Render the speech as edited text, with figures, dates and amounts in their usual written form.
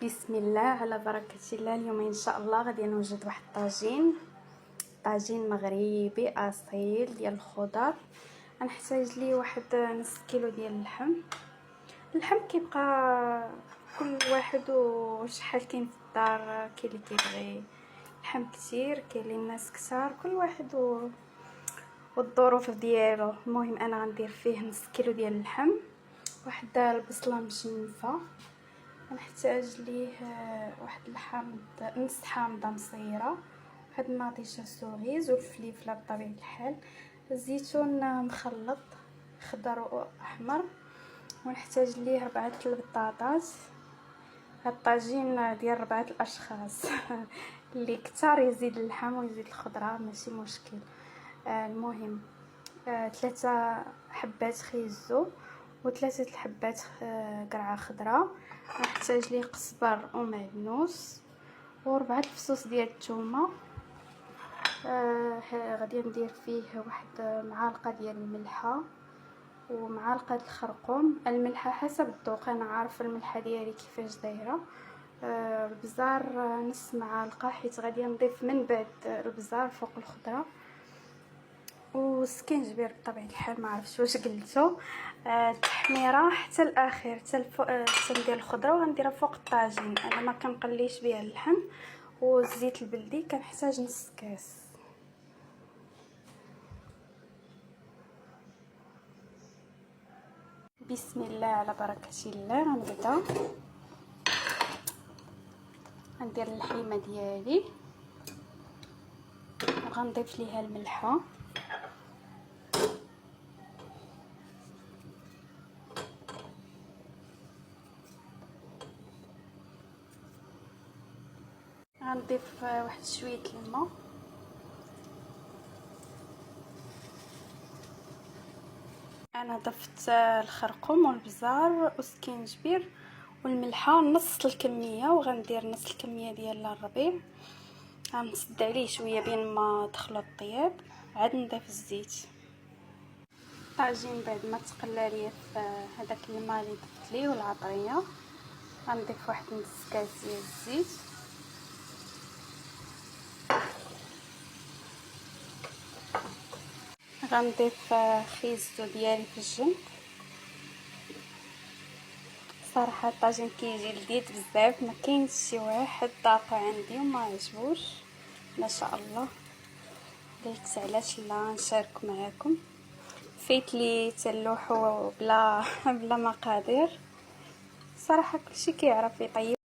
بسم الله على بركة الله. اليوم ان شاء الله غادي نوجد واحد طاجين مغربي اصيل ديال الخضر. غنحتاج ليه واحد نص كيلو ديال اللحم كيبقى كل واحد وشحال كاين في الدار. كاين اللي كيبغي لحم كتير، كاين اللي الناس كثار، كل واحد والظروف ديالو. المهم انا غندير فيه نص كيلو ديال اللحم، واحد البصله مجنفه، غنحتاج ليه واحد نص حامضه مصيره، واحد مطيشه سوغيز والفلفله بطبيعه الحال، الزيتون مخلط خضر واحمر، ونحتاج ليه 4 البطاطات. هاد الطاجين ديال 4 الاشخاص اللي كتار يزيد اللحم ويزيد الخضره ماشي مشكل. المهم 3 حبات خيزو و3 الحبات قرعه خضراء. نحتاج ليه قزبر ومعدنوس و4 الفصوص ديال الثومه. غادي ندير فيه واحد معلقه ديال الملحه ومعلقه الخرقوم. الملحه حسب الذوق، انا عارفه الملحه ديالي كيفاش دايره. البزار نص معلقه حيت غادي نضيف من بعد البزار فوق الخضره، وسكينجبير بطبيعه الحال ما عرفتش واش قلتو. التحميره حتى الاخير، حتى ندير الخضره وغنديرها فوق الطاجين. انا ما كنقليش بها اللحم. والزيت البلدي كنحتاج نص كاس. بسم الله على بركه الله. غنبدا غندير اللحيمه ديالي، غنضيف ليها الملحه غنضيف واحد شويه الماء. انا ضفت الخرقوم والبزار والسكينجبير والملحه نص الكميه، وغندير نص الكميه ديال الربيع. غنصد عليه شويه بين ما تخلط الطياب، عاد نضيف الزيت. الطاجين بعد ما تقلى ليا في هذاك الماء اللي ضفت ليه والعطريه، غنضيف واحد نص كاس ديال الزيت. غنضيف خيزو ديالي في الجنب. صراحه الطاجين كيجي لذيذ بزاف، ما كاينش شي واحد ذاقو عندي وما عجبوش ما شاء الله. قلت علاش لا نشارك معكم. فايت لي تلوحو بلا مقادير. صراحه كلشي كيعرف يطيب.